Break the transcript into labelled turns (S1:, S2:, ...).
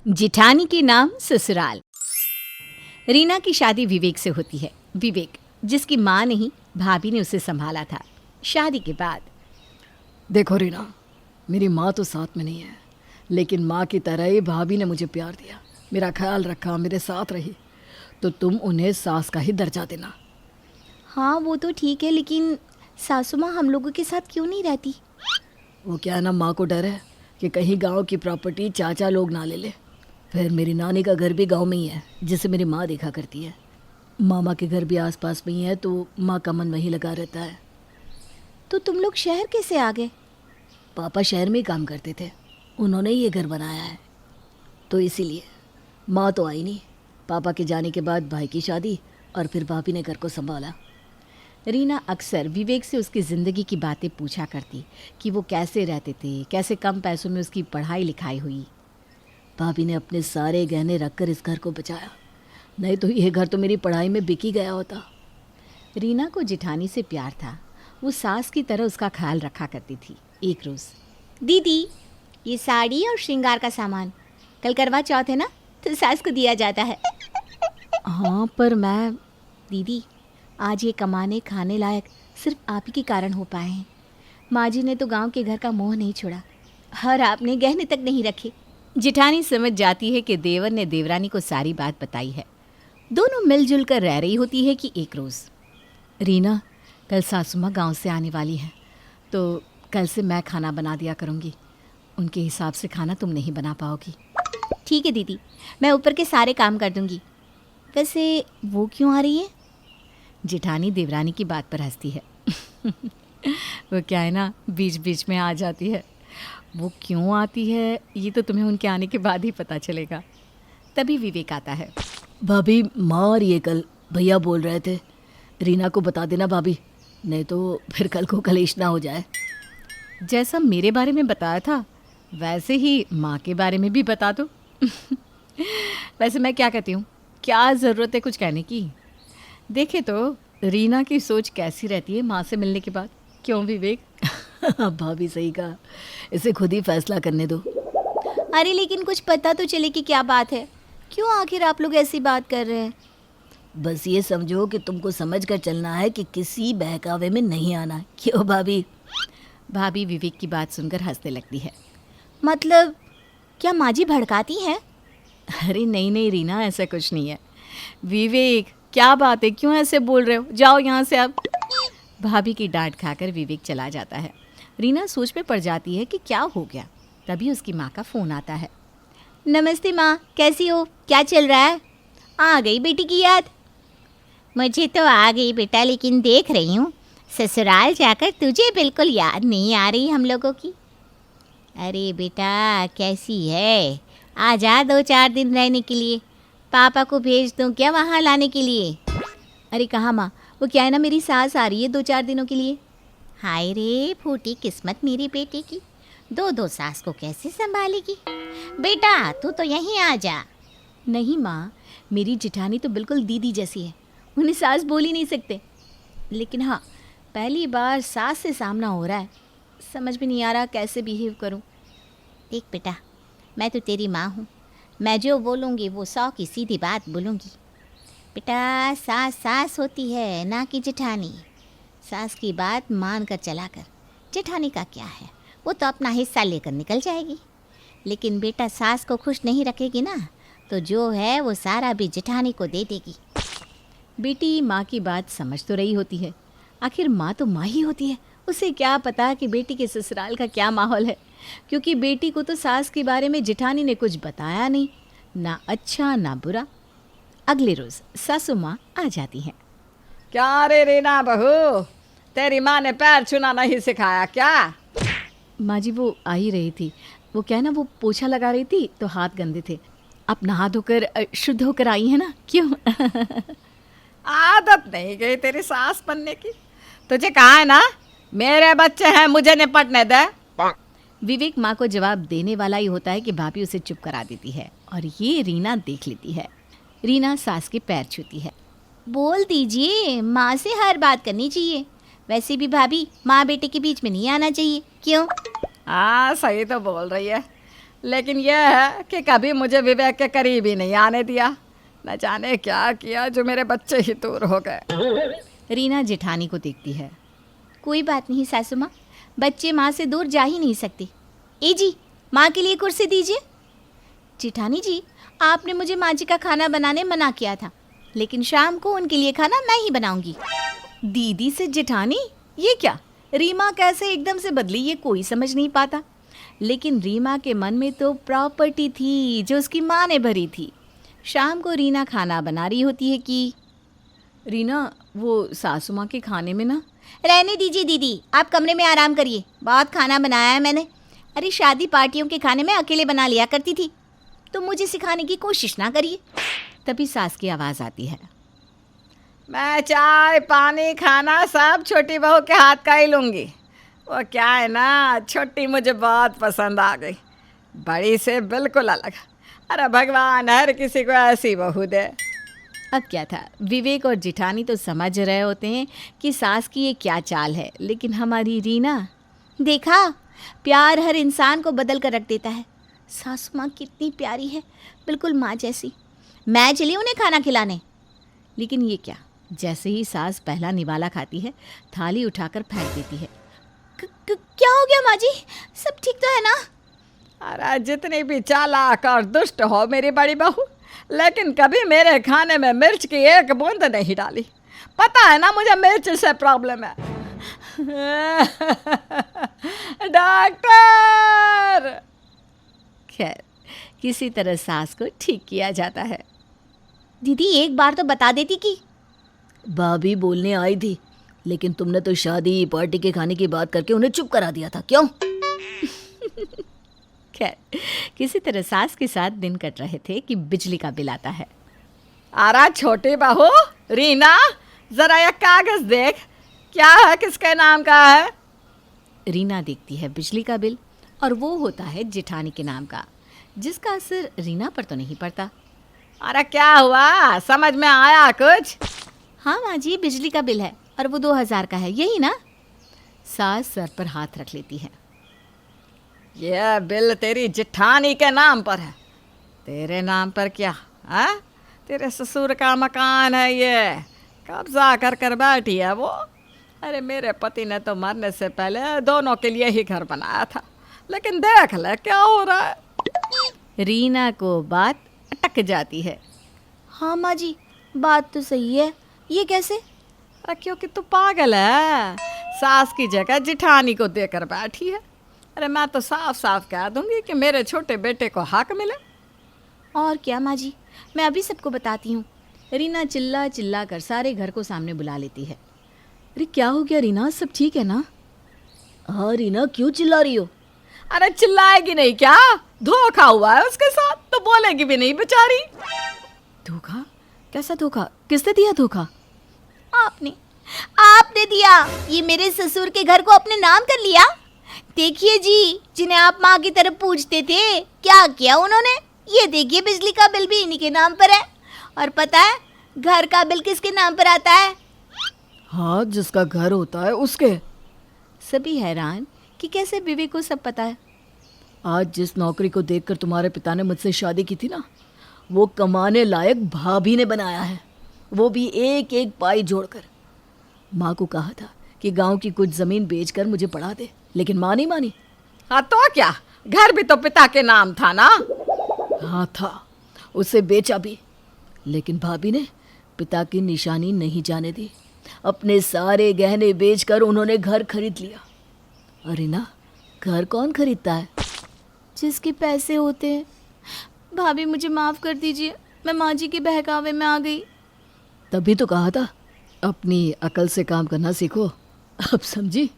S1: जिठानी के नाम ससुराल। रीना की शादी विवेक से होती है। विवेक जिसकी माँ नहीं भाभी ने उसे संभाला था। शादी के बाद
S2: देखो रीना, मेरी माँ तो साथ में नहीं है, लेकिन माँ की तरह ही भाभी ने मुझे प्यार दिया, मेरा ख्याल रखा, मेरे साथ रही। तो तुम उन्हें सास का ही दर्जा देना।
S1: हाँ वो तो ठीक है, लेकिन सासू माँ हम लोगों के साथ क्यों नहीं रहती?
S2: वो क्या है ना, माँ को डर है कि कहीं गांव की प्रॉपर्टी चाचा लोग ना ले ले। फिर मेरी नानी का घर भी गांव में ही है, जिसे मेरी माँ देखा करती है। मामा के घर भी आसपास में ही है, तो माँ का मन वहीं लगा रहता है।
S1: तो तुम लोग शहर कैसे आ गए?
S2: पापा शहर में ही काम करते थे, उन्होंने ही ये घर बनाया है, तो इसीलिए माँ तो आई नहीं। पापा के जाने के बाद भाई की शादी और फिर भाभी ने घर को संभाला।
S1: रीना अक्सर विवेक से उसकी ज़िंदगी की बातें पूछा करती कि वो कैसे रहते थे, कैसे कम पैसों में उसकी पढ़ाई लिखाई हुई।
S2: भाभी ने अपने सारे गहने रखकर इस घर को बचाया, नहीं तो ये घर तो मेरी पढ़ाई में बिक ही गया होता।
S1: रीना को जिठानी से प्यार था, वो सास की तरह उसका ख्याल रखा करती थी। एक रोज़, दीदी ये साड़ी और श्रृंगार का सामान कल करवा चौथ है ना, तो सास को दिया जाता है।
S2: हाँ पर मैं
S1: दीदी आज ये कमाने खाने लायक सिर्फ आप ही के कारण हो पाए हैं। माँ जी ने तो गांव के घर का मोह नहीं छोड़ा, और आपने गहने तक नहीं रखे। जिठानी समझ जाती है कि देवर ने देवरानी को सारी बात बताई है। दोनों मिलजुल कर रह रही होती है कि एक रोज़,
S2: रीना कल सासू माँ गाँव से आने वाली है, तो कल से मैं खाना बना दिया करूँगी। उनके हिसाब से खाना तुम नहीं बना पाओगी।
S1: ठीक है दीदी, मैं ऊपर के सारे काम कर दूँगी। वैसे वो क्यों आ रही है?
S2: जिठानी देवरानी की बात पर हंसती है। वो क्या है ना, बीच बीच में आ जाती है। वो क्यों आती है ये तो तुम्हें उनके आने के बाद ही पता चलेगा।
S1: तभी विवेक आता है।
S2: भाभी, माँ और ये कल भैया बोल रहे थे, रीना को बता देना भाभी, नहीं तो फिर कल को कलेश ना हो जाए।
S1: जैसा मेरे बारे में बताया था वैसे ही माँ के बारे में भी बता दो। वैसे मैं क्या कहती हूँ, क्या ज़रूरत है कुछ कहने की? देखे तो रीना की सोच कैसी रहती है माँ से मिलने के बाद। क्यों विवेक?
S2: भाभी सही कहा, इसे खुद ही फैसला करने दो।
S1: अरे लेकिन कुछ पता तो चले कि क्या बात है, क्यों आखिर आप लोग ऐसी बात कर रहे हैं?
S2: बस ये समझो कि तुमको समझ कर चलना है कि किसी बहकावे में नहीं आना। क्यों भाभी?
S1: भाभी विवेक की बात सुनकर हंसने लगती है। मतलब क्या माँ जी भड़काती हैं? अरे नहीं नहीं रीना, ऐसा कुछ नहीं है। विवेक क्या बात है, क्यों ऐसे बोल रहे हो? जाओ यहाँ से अब। भाभी की डांट खाकर विवेक चला जाता है। रीना सोच में पड़ जाती है कि क्या हो गया। तभी उसकी माँ का फ़ोन आता है। नमस्ते माँ, कैसी हो? क्या चल रहा है? आ गई बेटी की याद? मुझे तो आ गई बेटा, लेकिन देख रही हूँ ससुराल जाकर तुझे बिल्कुल याद नहीं आ रही हम लोगों की। अरे बेटा कैसी है? आ जा 2-4 दिन रहने के लिए। पापा को भेज दूँ क्या वहाँ लाने के लिए? अरे कहाँ माँ, वो क्या है ना, मेरी सास आ रही है 2-4 दिनों के लिए। हाय रे फूटी किस्मत मेरी बेटी की, 2 सास को कैसे संभालेगी? बेटा तू तो यहीं आ जा। नहीं माँ, मेरी जिठानी तो बिल्कुल दीदी जैसी है, उन्हें सास बोल ही नहीं सकते। लेकिन हाँ, पहली बार सास से सामना हो रहा है, समझ में नहीं आ रहा कैसे बिहेव करूं। देख बेटा, मैं तो तेरी माँ हूँ, मैं जो बोलूँगी वो 100 की सीधी बात बोलूँगी। बेटा सास सास होती है, ना कि जेठानी। सास की बात मान कर चला कर, जेठानी का क्या है, वो तो अपना हिस्सा लेकर निकल जाएगी। लेकिन बेटा सास को खुश नहीं रखेगी ना, तो जो है वो सारा भी जेठानी को दे देगी। बेटी माँ की बात समझ तो रही होती है, आखिर माँ तो माँ ही होती है, उसे क्या पता कि बेटी के ससुराल का क्या माहौल है, क्योंकि बेटी को तो सास के बारे में जेठानी ने कुछ बताया नहीं, ना अच्छा ना बुरा। अगले रोज़ सासू माँ आ जाती हैं।
S3: क्या रे रीना बहू, तेरी माँ ने पैर छूना नहीं सिखाया क्या?
S1: माँ जी वो आ ही रही थी, वो क्या है ना, वो पोछा लगा रही थी तो हाथ गंदे थे। आप नहा धोकर शुद्ध होकर आई हैं ना, क्यों?
S3: आदत नहीं गई तेरी सास बनने की। तुझे कहा है ना मेरे बच्चे हैं, मुझे निपटने दे।
S1: विवेक माँ को जवाब देने वाला ही होता है कि भाभी उसे चुप करा देती है, और ये रीना देख लेती है। रीना सास के पैर छूती है। बोल दीजिए, माँ से हर बात करनी चाहिए। वैसे भी भाभी, माँ बेटे के बीच में नहीं आना चाहिए। क्यों?
S3: हाँ सही तो बोल रही है, लेकिन यह है कि कभी मुझे विवेक के करीब ही नहीं आने दिया। न जाने क्या किया जो मेरे बच्चे ही दूर हो गए।
S1: रीना जेठानी को देखती है। कोई बात नहीं सासू माँ, बच्चे माँ से दूर जा ही नहीं सकते। ए जी, माँ के लिए कुर्सी दीजिए। जेठानी जी, आपने मुझे माँ जी का खाना बनाने मना किया था, लेकिन शाम को उनके लिए खाना मैं ही बनाऊंगी। दीदी से जेठानी, ये क्या? रीमा कैसे एकदम से बदली ये कोई समझ नहीं पाता। लेकिन रीमा के मन में तो प्रॉपर्टी थी जो उसकी माँ ने भरी थी। शाम को रीना खाना बना रही होती है कि रीना, वो सासू माँ के खाने में ना। रहने दीजिए दीदी, आप कमरे में आराम करिए, बहुत खाना बनाया है मैंने। अरे शादी पार्टियों के खाने में अकेले बना लिया करती थी, तो मुझे सिखाने की कोशिश ना करिए। तभी सास की आवाज़ आती है।
S3: मैं चाय पानी खाना सब छोटी बहू के हाथ का ही लूँगी। वो क्या है ना, छोटी मुझे बहुत पसंद आ गई, बड़ी से बिल्कुल अलग। अरे भगवान हर किसी को ऐसी बहू दे।
S1: अब क्या था, विवेक और जेठानी तो समझ रहे होते हैं कि सास की ये क्या चाल है, लेकिन हमारी रीना, देखा, प्यार हर इंसान को बदल कर रख देता है। सासू माँ कितनी प्यारी है, बिल्कुल माँ जैसी। मैं चली उन्हें खाना खिलाने। लेकिन ये क्या, जैसे ही सास पहला निवाला खाती है, थाली उठाकर फेंक देती है। क्या हो गया माँ जी, सब ठीक तो है ना?
S3: अरे जितनी भी चालाक और दुष्ट हो मेरी बड़ी बहू, लेकिन कभी मेरे खाने में मिर्च की एक बूंद नहीं डाली। पता है ना मुझे मिर्च से प्रॉब्लम है। डॉक्टर।
S1: खैर, किसी तरह सास को ठीक किया जाता है। दीदी एक बार तो बता देती कि।
S2: भाभी बोलने आई थी, लेकिन तुमने तो शादी पार्टी के खाने की बात करके उन्हें चुप करा दिया था, क्यों?
S1: खैर, किसी तरह सास के साथ दिन कट रहे थे कि बिजली का बिल आता है।
S3: अरे छोटी बहू रीना, जरा यह कागज देख, क्या है, किसके नाम का है?
S1: रीना देखती है बिजली का बिल, और वो होता है जेठानी के नाम का, जिसका असर रीना पर तो नहीं पड़ता।
S3: अरे क्या हुआ, समझ में आया कुछ?
S1: हाँ माँ जी, बिजली का बिल है और वो 2000 का है, यही ना? सास सर पर हाथ रख लेती है।
S3: यह बिल तेरी जेठानी के नाम पर है, तेरे नाम पर क्या? हाँ, तेरे ससुर का मकान है, ये कब्जा कर कर बैठी है वो। अरे मेरे पति ने तो मरने से पहले दोनों के लिए ही घर बनाया था, लेकिन देख ले क्या हो रहा है।
S1: रीना को बात अटक जाती है। हाँ माँ जी, बात तो सही है, ये कैसे?
S3: अरे क्योंकि तू पागल है, सास की जगह जेठानी को देकर बैठी है। अरे मैं तो साफ साफ कह दूंगी कि मेरे छोटे बेटे को हक मिले।
S1: और क्या माँ जी, मैं अभी सबको बताती हूँ। रीना चिल्ला चिल्ला कर सारे घर को सामने बुला लेती है।
S2: अरे क्या हो गया रीना, सब ठीक है ना? हाँ रीना, क्यों चिल्ला रही हो?
S3: अरे चिल्लाएगी नहीं क्या, धोखा हुआ है उसके साथ, तो बोलेगी भी नहीं बेचारी।
S2: धोखा? कैसा धोखा? किसने दिया धोखा?
S1: आपने दिया। ये मेरे ससुर के घर को अपने नाम कर लिया। देखिए जी, जिन्हें आप माँ की तरफ पूछते थे, क्या किया उन्होंने। ये देखिए, बिजली का बिल भी इन्हीं के नाम पर है। और पता है घर का बिल किसके नाम पर आता है?
S2: हाँ, जिसका घर होता है उसके।
S1: सभी हैरान कि कैसे विवेक को सब पता है।
S2: आज जिस नौकरी को देखकर तुम्हारे पिता ने मुझसे शादी की थी ना, वो कमाने लायक भाभी ने बनाया है, वो भी एक एक पाई जोड़कर। माँ को कहा था कि गांव की कुछ ज़मीन बेचकर मुझे पढ़ा दे, लेकिन माँ नहीं मानी।
S3: हाँ तो क्या, घर भी तो पिता के नाम था ना।
S2: हाँ था, उसे बेचा भी, लेकिन भाभी ने पिता की निशानी नहीं जाने दी। अपने सारे गहने बेचकर उन्होंने घर खरीद लिया। अरे ना, घर कौन खरीदता है?
S1: जिसके पैसे होते हैं। भाभी मुझे माफ़ कर दीजिए, मैं माँ जी के बहकावे में आ गई।
S2: तभी तो कहा था अपनी अकल से काम करना सीखो। अब समझी?